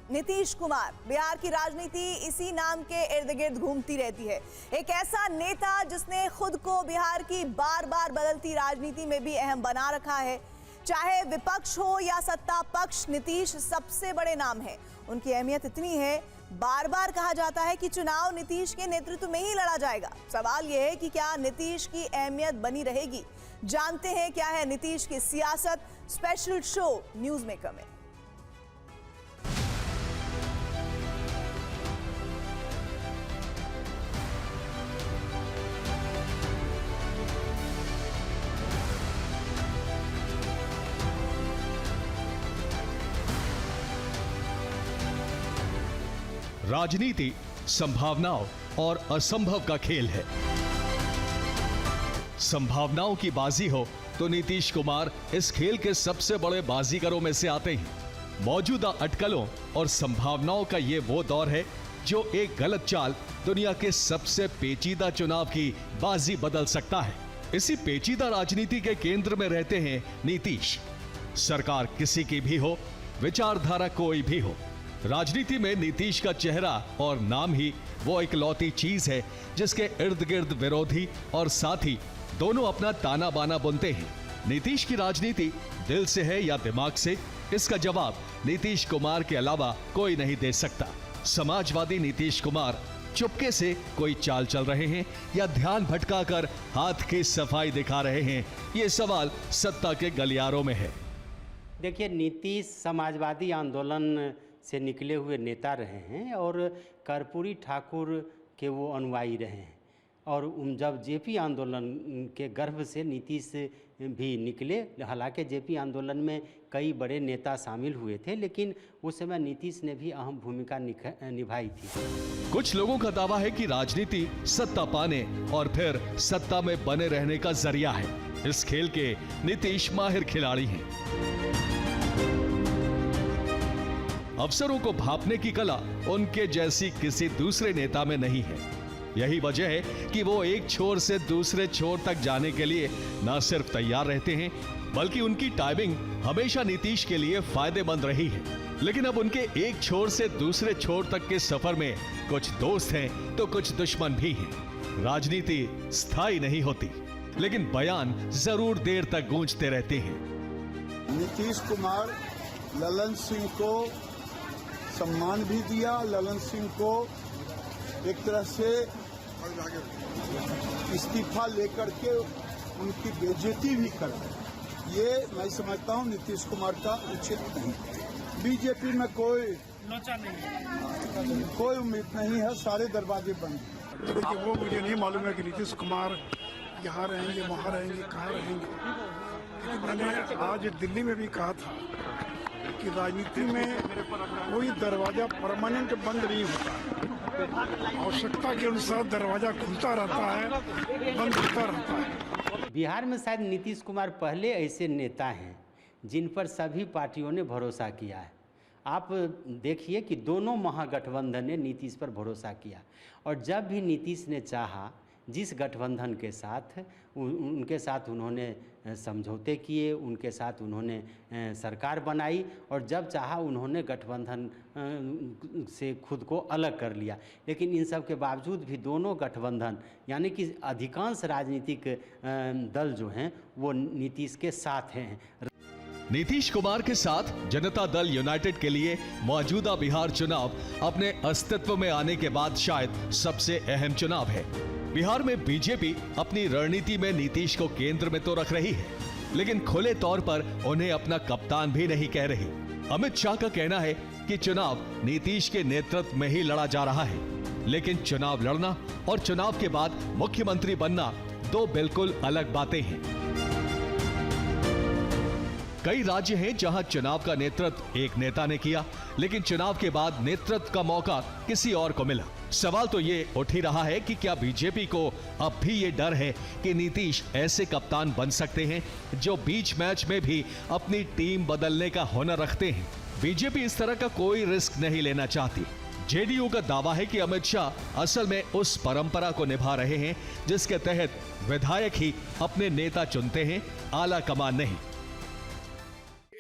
नीतीश कुमार। बिहार की राजनीति इसी नाम के इर्द गिर्द घूमती रहती है। एक ऐसा नेता जिसने खुद को बिहार की बार बार बदलती राजनीति में भी अहम बना रखा है। चाहे विपक्ष हो या सत्ता पक्ष, नीतीश सबसे बड़े नाम है। उनकी अहमियत इतनी है, बार बार कहा जाता है कि चुनाव नीतीश के नेतृत्व में ही लड़ा जाएगा। सवाल यह है कि क्या नीतीश की अहमियत बनी रहेगी? जानते हैं क्या है नीतीश की सियासत, स्पेशल शो न्यूज मेकर में। राजनीति संभावनाओं और असंभव का खेल है। संभावनाओं की बाजी हो तो नीतीश कुमार इस खेल के सबसे बड़े बाजीगरों में से आते हैं। मौजूदा अटकलों और संभावनाओं का ये वो दौर है जो एक गलत चाल दुनिया के सबसे पेचीदा चुनाव की बाजी बदल सकता है। इसी पेचीदा राजनीति के केंद्र में रहते हैं नीतीश। सरकार किसी की भी हो, विचारधारा कोई भी हो, राजनीति में नीतीश का चेहरा और नाम ही वो इकलौती चीज है जिसके इर्द गिर्द विरोधी और साथी दोनों अपना ताना बाना बुनते हैं। नीतीश की राजनीति दिल से है या दिमाग से, इसका जवाब नीतीश कुमार के अलावा कोई नहीं दे सकता। समाजवादी नीतीश कुमार चुपके से कोई चाल चल रहे हैं या ध्यान भटकाकर हाथ की सफाई दिखा रहे हैं, ये सवाल सत्ता के गलियारों में है। देखिए, नीतीश समाजवादी आंदोलन से निकले हुए नेता रहे हैं और कर्पूरी ठाकुर के वो अनुयायी रहे हैं। और जब जेपी आंदोलन के गर्भ से नीतीश भी निकले, हालांकि जेपी आंदोलन में कई बड़े नेता शामिल हुए थे, लेकिन उस समय नीतीश ने भी अहम भूमिका निभाई थी। कुछ लोगों का दावा है कि राजनीति सत्ता पाने और फिर सत्ता में बने रहने का जरिया है। इस खेल के नीतीश माहिर खिलाड़ी हैं। अफसरों को भांपने की कला उनके जैसी किसी दूसरे नेता में नहीं है। यही वजह है कि वो एक छोर से दूसरे छोर तक जाने के लिए न सिर्फ तैयार रहते हैं, बल्कि उनकी टाइमिंग हमेशा नीतीश के लिए फायदेमंद रही है। लेकिन अब उनके एक छोर से दूसरे छोर तक के सफर में कुछ दोस्त हैं तो कुछ दुश्मन भी हैं। राजनीति स्थायी नहीं होती, लेकिन बयान जरूर देर तक गूंजते रहते हैं। नीतीश कुमार ललन सिंह को सम्मान भी दिया, ललन सिंह को एक तरह से इस्तीफा लेकर के उनकी बेइज्जती भी कर दी। ये मैं समझता हूँ नीतीश कुमार का उचित नहीं। बीजेपी में कोई लोचा नहीं, कोई उम्मीद नहीं है, सारे दरवाजे बंद। देखिए, वो मुझे नहीं मालूम है कि नीतीश कुमार यहाँ रहेंगे, वहाँ रहेंगे, कहाँ रहेंगे। लेकिन मैंने आज दिल्ली में भी कहा था कि राजनीति में कोई दरवाजा परमानेंट बंद नहीं होता। आवश्यकता के अनुसार दरवाजा खुलता रहता है, बंद होता रहता है। बिहार में शायद नीतीश कुमार पहले ऐसे नेता हैं जिन पर सभी पार्टियों ने भरोसा किया है। आप देखिए कि दोनों महागठबंधन ने नीतीश पर भरोसा किया, और जब भी नीतीश ने चाहा, जिस गठबंधन के साथ उनके साथ उन्होंने समझौते किए, उनके साथ उन्होंने सरकार बनाई, और जब चाहा उन्होंने गठबंधन से खुद को अलग कर लिया। लेकिन इन सब के बावजूद भी दोनों गठबंधन यानी कि अधिकांश राजनीतिक दल जो हैं वो नीतीश के साथ हैं। नीतीश कुमार के साथ जनता दल यूनाइटेड के लिए मौजूदा बिहार चुनाव अपने अस्तित्व में आने के बाद शायद सबसे अहम चुनाव है। बिहार में बीजेपी अपनी रणनीति में नीतीश को केंद्र में तो रख रही है, लेकिन खुले तौर पर उन्हें अपना कप्तान भी नहीं कह रही। अमित शाह का कहना है कि चुनाव नीतीश के नेतृत्व में ही लड़ा जा रहा है, लेकिन चुनाव लड़ना और चुनाव के बाद मुख्यमंत्री बनना दो बिल्कुल अलग बातें हैं। कई राज्य हैं जहां चुनाव का नेतृत्व एक नेता ने किया, लेकिन चुनाव के बाद नेतृत्व का मौका किसी और को मिला। सवाल तो ये उठ ही रहा है कि क्या बीजेपी को अब भी ये डर है कि नीतीश ऐसे कप्तान बन सकते हैं जो बीच मैच में भी अपनी टीम बदलने का हुनर रखते हैं। बीजेपी इस तरह का कोई रिस्क नहीं लेना चाहती। जेडीयू का दावा है कि अमित शाह असल में उस परंपरा को निभा रहे हैं जिसके तहत विधायक ही अपने नेता चुनते हैं, आला कमान नहीं।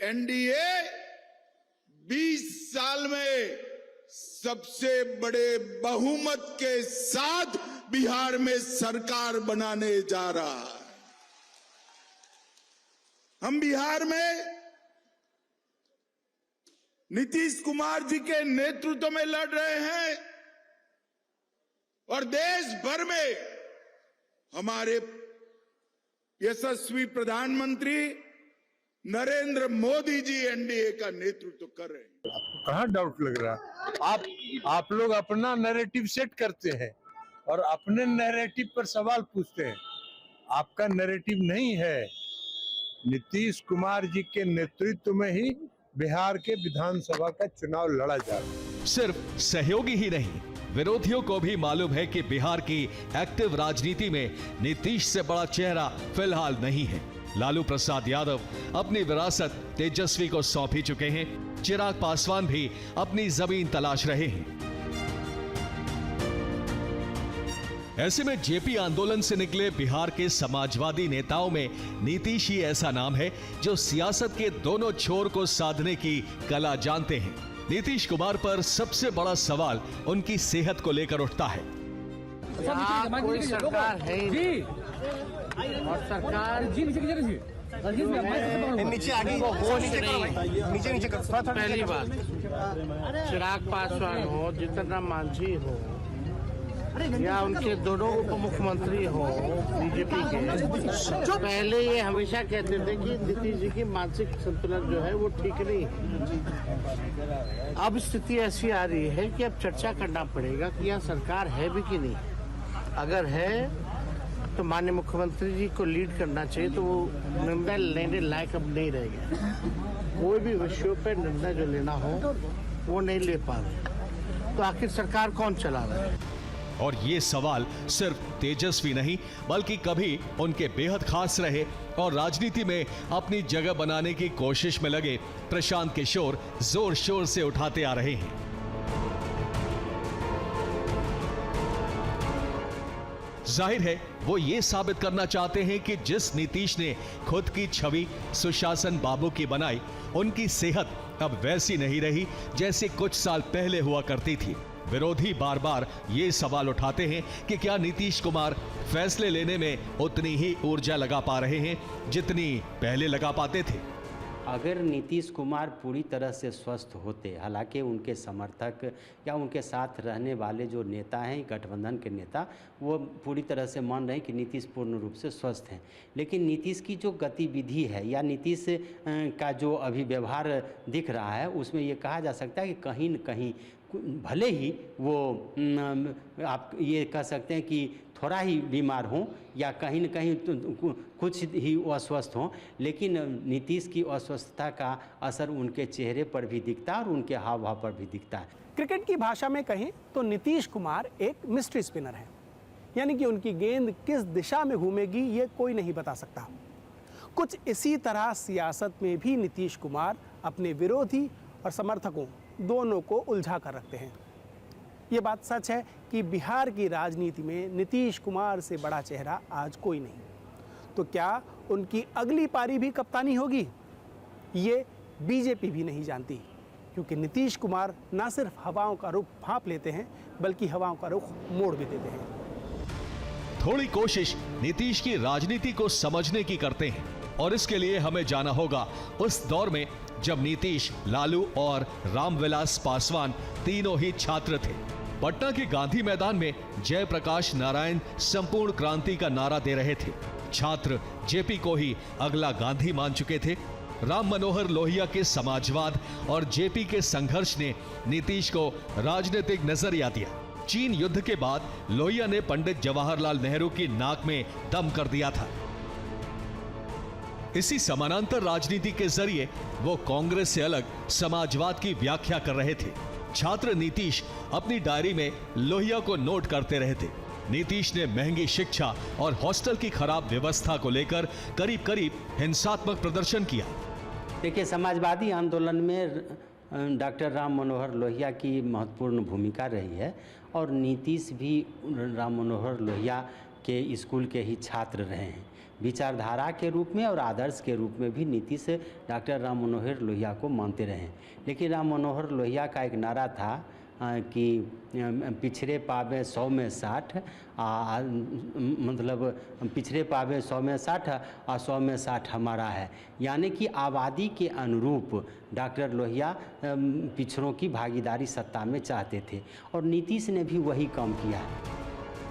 एनडीए 20 साल में सबसे बड़े बहुमत के साथ बिहार में सरकार बनाने जा रहा है। हम बिहार में नीतीश कुमार जी के नेतृत्व में लड़ रहे हैं और देश भर में हमारे यशस्वी प्रधानमंत्री नरेंद्र मोदी जी एनडीए का नेतृत्व कर रहे हैं। आपको कहाँ डाउट लग रहा है? आप लोग अपना नैरेटिव सेट करते हैं और अपने नैरेटिव पर सवाल पूछते हैं। आपका नैरेटिव नहीं है। नीतीश कुमार जी के नेतृत्व में ही बिहार के विधानसभा का चुनाव लड़ा जा रहा है। सिर्फ सहयोगी ही नहीं, विरोधियों को भी मालूम है कि बिहार की एक्टिव राजनीति में नीतीश से बड़ा चेहरा फिलहाल नहीं है। लालू प्रसाद यादव अपनी विरासत तेजस्वी को सौंप ही चुके हैं। चिराग पासवान भी अपनी जमीन तलाश रहे हैं। ऐसे में जेपी आंदोलन से निकले बिहार के समाजवादी नेताओं में नीतीश ही ऐसा नाम है जो सियासत के दोनों छोर को साधने की कला जानते हैं। नीतीश कुमार पर सबसे बड़ा सवाल उनकी सेहत को लेकर उठता है। कोई सरकार है ही और सरकार नीचे आगे नीचे पहली बात चिराग पासवान हो, जीतन राम मांझी हो या उनके दोनों उप मुख्यमंत्री हो बीजेपी के, पहले ये हमेशा कहते थे कि नीतीश जी की मानसिक संतुलन जो है वो ठीक नहीं है। अब स्थिति ऐसी आ रही है कि अब चर्चा करना पड़ेगा कि यहाँ सरकार है भी कि नहीं। अगर है तो माननीय मुख्यमंत्री जी को लीड करना चाहिए, तो वो निर्णय लेने लायक अब नहीं रह गए। कोई भी विषयों पर निर्णय जो लेना हो वो नहीं ले पा रहे, तो आखिर सरकार कौन चला रहा है? और ये सवाल सिर्फ तेजस्वी नहीं बल्कि कभी उनके बेहद खास रहे और राजनीति में अपनी जगह बनाने की कोशिश में लगे प्रशांत किशोर जोर शोर से उठाते आ रहे हैं। जाहिर है वो ये साबित करना चाहते हैं कि जिस नीतीश ने खुद की छवि सुशासन बाबू की बनाई, उनकी सेहत अब वैसी नहीं रही जैसे कुछ साल पहले हुआ करती थी। विरोधी बार बार ये सवाल उठाते हैं कि क्या नीतीश कुमार फैसले लेने में उतनी ही ऊर्जा लगा पा रहे हैं जितनी पहले लगा पाते थे। अगर नीतीश कुमार पूरी तरह से स्वस्थ होते, हालांकि उनके समर्थक या उनके साथ रहने वाले जो नेता हैं गठबंधन के नेता, वो पूरी तरह से मान रहे हैं कि नीतीश पूर्ण रूप से स्वस्थ हैं, लेकिन नीतीश की जो गतिविधि है या नीतीश का जो अभी व्यवहार दिख रहा है उसमें ये कहा जा सकता है कि कहीं न कहीं भले ही वो आप ये कह सकते हैं कि थोड़ा ही बीमार हों या कहीं न कहीं कुछ ही अस्वस्थ हों, लेकिन नीतीश की अस्वस्थता का असर उनके चेहरे पर भी दिखता है और उनके हाव भाव पर भी दिखता है। क्रिकेट की भाषा में कहें तो नीतीश कुमार एक मिस्ट्री स्पिनर है, यानी कि उनकी गेंद किस दिशा में घूमेगी ये कोई नहीं बता सकता। कुछ इसी तरह सियासत में भी नीतीश कुमार अपने विरोधी और समर्थकों दोनों को उलझा कर रखते हैं। ये बात सच है कि बिहार की राजनीति में नीतीश कुमार से बड़ा चेहरा आज कोई नहीं। तो क्या उनकी अगली पारी भी कप्तानी होगी? ये बीजेपी भी नहीं जानती, क्योंकि नीतीश कुमार न सिर्फ हवाओं का रुख भांप लेते हैं बल्कि हवाओं का रुख मोड़ भी देते हैं। थोड़ी कोशिश नीतीश की राजनीति को समझने की करते हैं और इसके लिए हमें जाना होगा उस दौर में जब नीतीश, लालू और रामविलास पासवान तीनों ही छात्र थे। पटना के गांधी मैदान में जयप्रकाश नारायण संपूर्ण क्रांति का नारा दे रहे थे। छात्र जेपी को ही अगला गांधी मान चुके थे। राम मनोहर लोहिया के समाजवाद और जेपी के संघर्ष ने नीतीश को राजनीतिक नजरिया दिया। चीन युद्ध के बाद लोहिया ने पंडित जवाहरलाल नेहरू की नाक में दम कर दिया था। इसी समानांतर राजनीति के जरिए वो कांग्रेस से अलग समाजवाद की व्याख्या कर रहे थे। छात्र नीतीश अपनी डायरी में लोहिया को नोट करते रहे थे। नीतीश ने महंगी शिक्षा और हॉस्टल की खराब व्यवस्था को लेकर करीब करीब हिंसात्मक प्रदर्शन किया। देखिए, समाजवादी आंदोलन में डॉक्टर राम मनोहर लोहिया की महत्वपूर्ण भूमिका रही है और नीतीश भी राम मनोहर लोहिया के स्कूल के ही छात्र रहे हैं। विचारधारा के रूप में और आदर्श के रूप में भी नीतीश डॉक्टर राम मनोहर लोहिया को मानते रहे। लेकिन राम मनोहर लोहिया का एक नारा था कि पिछड़े पावे 100 में 60, मतलब पिछड़े पावे 100 में 60 और 100 में 60 हमारा है। यानी कि आबादी के अनुरूप डॉक्टर लोहिया पिछड़ों की भागीदारी सत्ता में चाहते थे और नीतीश ने भी वही काम किया है।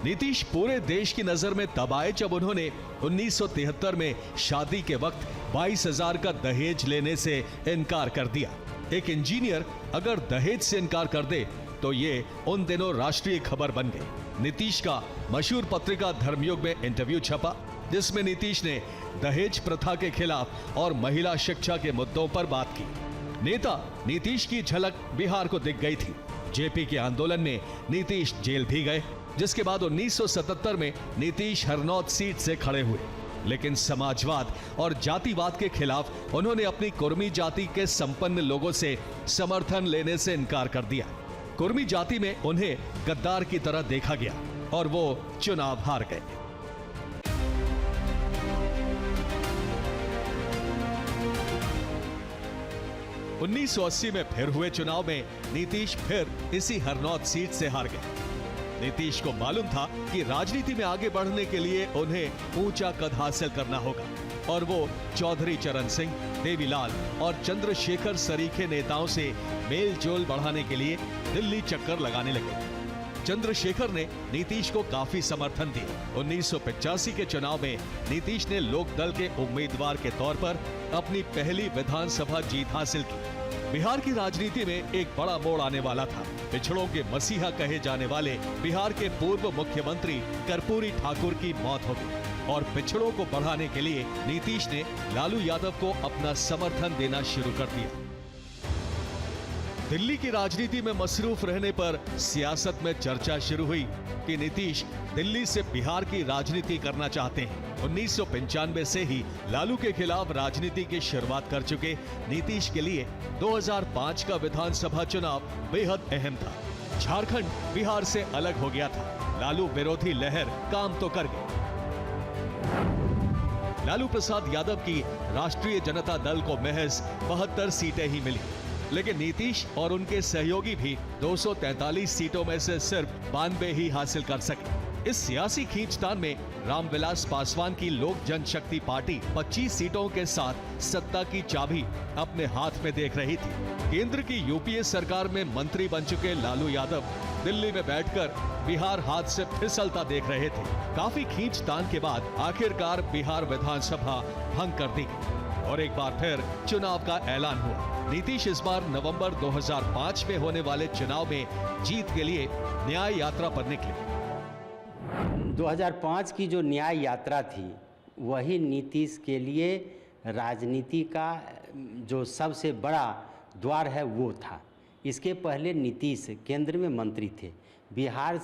नीतीश पूरे देश की नजर में तब आए जब उन्होंने 1973 में शादी के वक्त 22,000 का दहेज लेने से इनकार कर दिया। एक इंजीनियर अगर दहेज से इनकार कर दे तो ये उन दिनों राष्ट्रीय खबर बन गई। नीतीश का मशहूर पत्रिका धर्मयुग में इंटरव्यू छपा, जिसमें नीतीश ने दहेज प्रथा के खिलाफ और महिला शिक्षा के मुद्दों पर बात की। नेता नीतीश की झलक बिहार को दिख गई थी। जेपी के आंदोलन में नीतीश जेल भी गए, जिसके बाद 1977 में नीतीश हरनौत सीट से खड़े हुए। लेकिन समाजवाद और जातिवाद के खिलाफ उन्होंने अपनी कुर्मी जाति के संपन्न लोगों से समर्थन लेने से इनकार कर दिया। कुर्मी जाति में उन्हें गद्दार की तरह देखा गया और वो चुनाव हार गए। उन्नीस 1980 में फिर हुए चुनाव में नीतीश फिर इसी हरनौत सीट से हार गए। नीतीश को मालूम था कि राजनीति में आगे बढ़ने के लिए उन्हें ऊंचा कद हासिल करना होगा और वो चौधरी चरण सिंह, देवीलाल और चंद्रशेखर सरीखे नेताओं से मेल जोल बढ़ाने के लिए दिल्ली चक्कर लगाने लगे। चंद्रशेखर ने नीतीश को काफी समर्थन दिया। 1985 के चुनाव में नीतीश ने लोकदल के उम्मीदवार के तौर पर अपनी पहली विधानसभा जीत हासिल की। बिहार की राजनीति में एक बड़ा मोड़ आने वाला था। पिछड़ों के मसीहा कहे जाने वाले बिहार के पूर्व मुख्यमंत्री कर्पूरी ठाकुर की मौत हो गई और पिछड़ों को बढ़ाने के लिए नीतीश ने लालू यादव को अपना समर्थन देना शुरू कर दिया। दिल्ली की राजनीति में मसरूफ रहने पर सियासत में चर्चा शुरू हुई कि नीतीश दिल्ली से बिहार की राजनीति करना चाहते हैं। 1995 से ही लालू के खिलाफ राजनीति की शुरुआत कर चुके नीतीश के लिए 2005 का विधानसभा चुनाव बेहद अहम था। झारखंड बिहार से अलग हो गया था। लालू विरोधी लहर काम तो कर गई। लालू प्रसाद यादव की राष्ट्रीय जनता दल को महज 72 सीटें ही मिली, लेकिन नीतीश और उनके सहयोगी भी 243 सीटों में से सिर्फ 92 ही हासिल कर सके। इस सियासी खींचतान में रामविलास पासवान की लोक जनशक्ति पार्टी 25 सीटों के साथ सत्ता की चाबी अपने हाथ में देख रही थी। केंद्र की यूपीए सरकार में मंत्री बन चुके लालू यादव दिल्ली में बैठकर बिहार हाथ से फिसलता देख रहे थे। काफी खींचतान के बाद आखिरकार बिहार विधानसभा भंग कर दी गई और एक बार फिर चुनाव का ऐलान हुआ। नीतीश इस बार नवंबर 2005 में होने वाले चुनाव में जीत के लिए न्याय यात्रा पर निकले। 2005 की जो न्याय यात्रा थी वही नीतीश के लिए राजनीति का जो सबसे बड़ा द्वार है वो था। इसके पहले नीतीश केंद्र में मंत्री थे। बिहार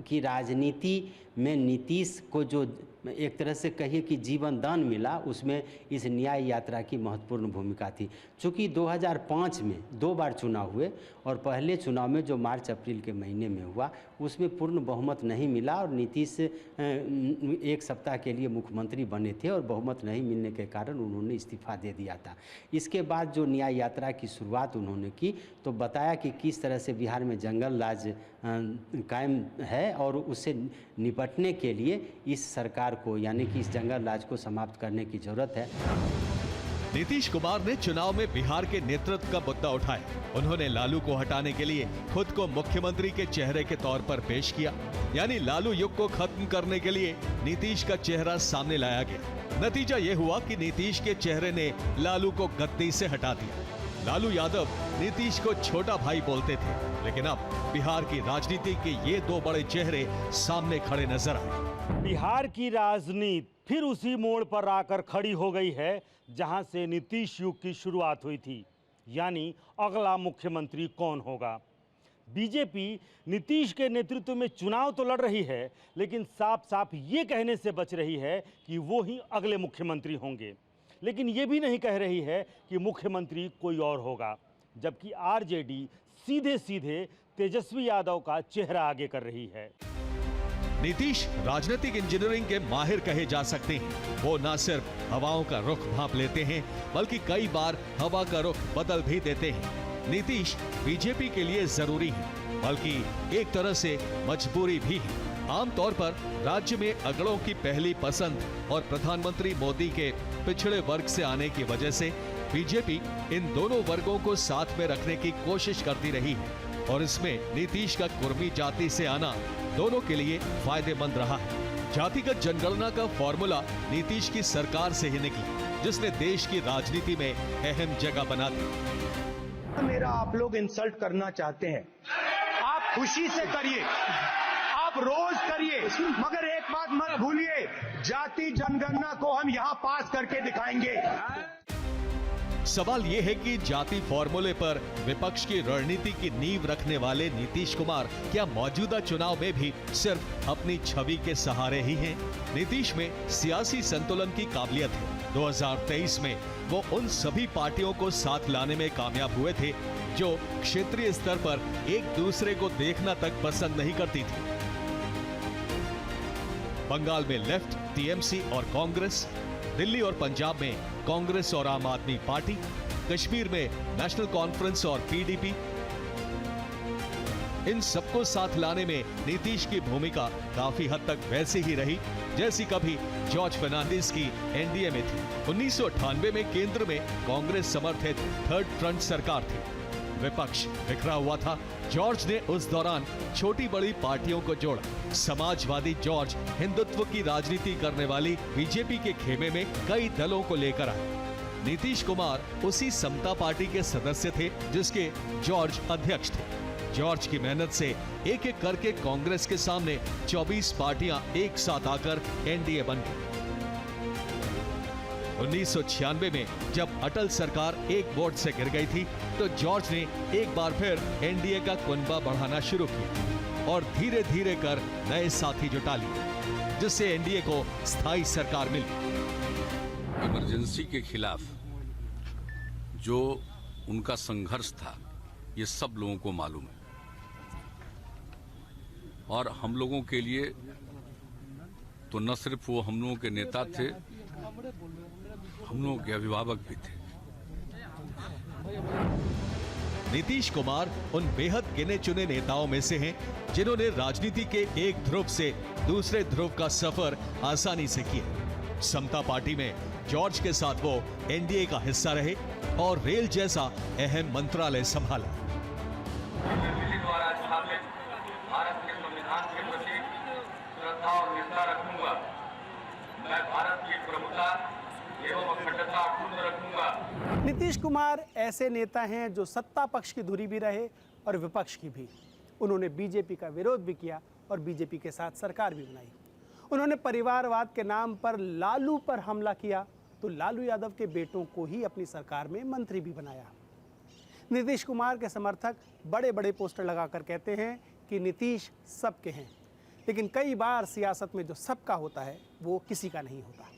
की राजनीति में नीतीश को जो एक तरह से कहिए कि जीवन दान मिला, उसमें इस न्याय यात्रा की महत्वपूर्ण भूमिका थी। चूँकि 2005 में 2 बार चुनाव हुए और पहले चुनाव में जो मार्च अप्रैल के महीने में हुआ उसमें पूर्ण बहुमत नहीं मिला और नीतीश 1 सप्ताह के लिए मुख्यमंत्री बने थे और बहुमत नहीं मिलने के कारण उन्होंने इस्तीफा दे दिया था। इसके बाद जो न्याय यात्रा की शुरुआत उन्होंने की तो बताया कि किस तरह से बिहार में जंगल राज कायम है और उससे निपटने के लिए इस सरकार को यानी कि इस जंगल राज को समाप्त करने की जरूरत है। नीतीश कुमार ने चुनाव में बिहार के नेतृत्व का मुद्दा उठाया। उन्होंने लालू को हटाने के लिए खुद को मुख्यमंत्री के चेहरे के तौर पर पेश किया, यानी लालू युग को खत्म करने के लिए नीतीश का चेहरा सामने लाया गया। नतीजा ये हुआ कि नीतीश के चेहरे ने लालू को गद्दी से हटा दिया। लालू यादव नीतीश को छोटा भाई बोलते थे, लेकिन अब बिहार की राजनीति के ये 2 बड़े चेहरे सामने खड़े नजर आए। बिहार की राजनीति फिर उसी मोड़ पर आकर खड़ी हो गई है जहां से नीतीश युग की शुरुआत हुई थी, यानी अगला मुख्यमंत्री कौन होगा। बीजेपी नीतीश के नेतृत्व में चुनाव तो लड़ रही है, लेकिन साफ साफ ये कहने से बच रही है कि वो ही अगले मुख्यमंत्री होंगे, लेकिन ये भी नहीं कह रही है कि मुख्यमंत्री कोई और होगा। जबकि आरजेडी सीधे सीधे तेजस्वी यादव का चेहरा आगे कर रही है। नीतीश राजनीतिक इंजीनियरिंग के माहिर कहे जा सकते हैं। वो न सिर्फ हवाओं का रुख भांप लेते हैं, बल्कि कई बार हवा का रुख बदल भी देते हैं। नीतीश बीजेपी के लिए जरूरी है, बल्कि एक तरह से मजबूरी भी है। आमतौर पर राज्य में अगड़ों की पहली पसंद और प्रधानमंत्री मोदी के पिछड़े वर्ग से आने की वजह से बीजेपी इन दोनों वर्गों को साथ में रखने की कोशिश करती रही है, और इसमें नीतीश का कुर्मी जाति से आना दोनों के लिए फायदेमंद रहा है। जातिगत जनगणना का फॉर्मूला नीतीश की सरकार से ही निकला, जिसने देश की राजनीति में अहम जगह बना दी। मेरा आप लोग इंसल्ट करना चाहते हैं, आप खुशी से करिए, आप रोज करिए, मगर एक बात मत भूलिए, जाति जनगणना को हम यहाँ पास करके दिखाएंगे। सवाल ये है कि जाति फॉर्मूले पर विपक्ष की रणनीति की नींव रखने वाले नीतीश कुमार क्या मौजूदा चुनाव में भी सिर्फ अपनी छवि के सहारे ही हैं? नीतीश में सियासी संतुलन की काबिलियत है। 2023 में वो उन सभी पार्टियों को साथ लाने में कामयाब हुए थे जो क्षेत्रीय स्तर पर एक दूसरे को देखना तक पसंद नहीं करती थी। बंगाल में लेफ्ट, टीएमसी और कांग्रेस, दिल्ली और पंजाब में कांग्रेस और आम आदमी पार्टी, कश्मीर में नेशनल कॉन्फ्रेंस और पीडीपी। इन सबको साथ लाने में नीतीश की भूमिका काफी हद तक वैसी ही रही जैसी कभी जॉर्ज फर्नांडिस की एनडीए में थी। 1998 में केंद्र में कांग्रेस समर्थित थर्ड फ्रंट सरकार थी। विपक्ष बिखरा हुआ था। जॉर्ज ने उस दौरान छोटी बड़ी पार्टियों को जोड़ा। समाजवादी जॉर्ज हिंदुत्व की राजनीति करने वाली बीजेपी के खेमे में कई दलों को लेकर आए। नीतीश कुमार उसी समता पार्टी के सदस्य थे जिसके जॉर्ज अध्यक्ष थे। जॉर्ज की मेहनत से एक एक करके कांग्रेस के सामने 24 पार्टियां एक साथ आकर एनडीए बन गई। 1996 में जब अटल सरकार एक वोट से गिर गई थी तो जॉर्ज ने एक बार फिर एनडीए का कुनबा बढ़ाना शुरू किया और धीरे धीरे कर नए साथी जुटा लिए, जिससे एनडीए को स्थायी सरकार मिली। इमरजेंसी के खिलाफ जो उनका संघर्ष था ये सब लोगों को मालूम है, और हम लोगों के लिए तो न सिर्फ वो हम लोगों के नेता थे, हम लोगों के अभिभावक भी थे। नीतीश कुमार उन बेहद गिने चुने नेताओं में से हैं जिन्होंने राजनीति के एक ध्रुव से दूसरे ध्रुव का सफर आसानी से किया। समता पार्टी में जॉर्ज के साथ वो एनडीए का हिस्सा रहे और रेल जैसा अहम मंत्रालय संभाला। द्वारा स्थापित भारत के संविधान के प्रति श्रद्धा और निष्ठा रखूंगा। मैं भारत की प्रभुता एवं अखंडता अक्षुण्ण रखूंगा। नीतीश कुमार ऐसे नेता हैं जो सत्ता पक्ष की धुरी भी रहे और विपक्ष की भी। उन्होंने बीजेपी का विरोध भी किया और बीजेपी के साथ सरकार भी बनाई। उन्होंने परिवारवाद के नाम पर लालू पर हमला किया तो लालू यादव के बेटों को ही अपनी सरकार में मंत्री भी बनाया। नीतीश कुमार के समर्थक बड़े बड़े पोस्टर लगाकर कहते हैं कि नीतीश सबके हैं, लेकिन कई बार सियासत में जो सबका होता है वो किसी का नहीं होता।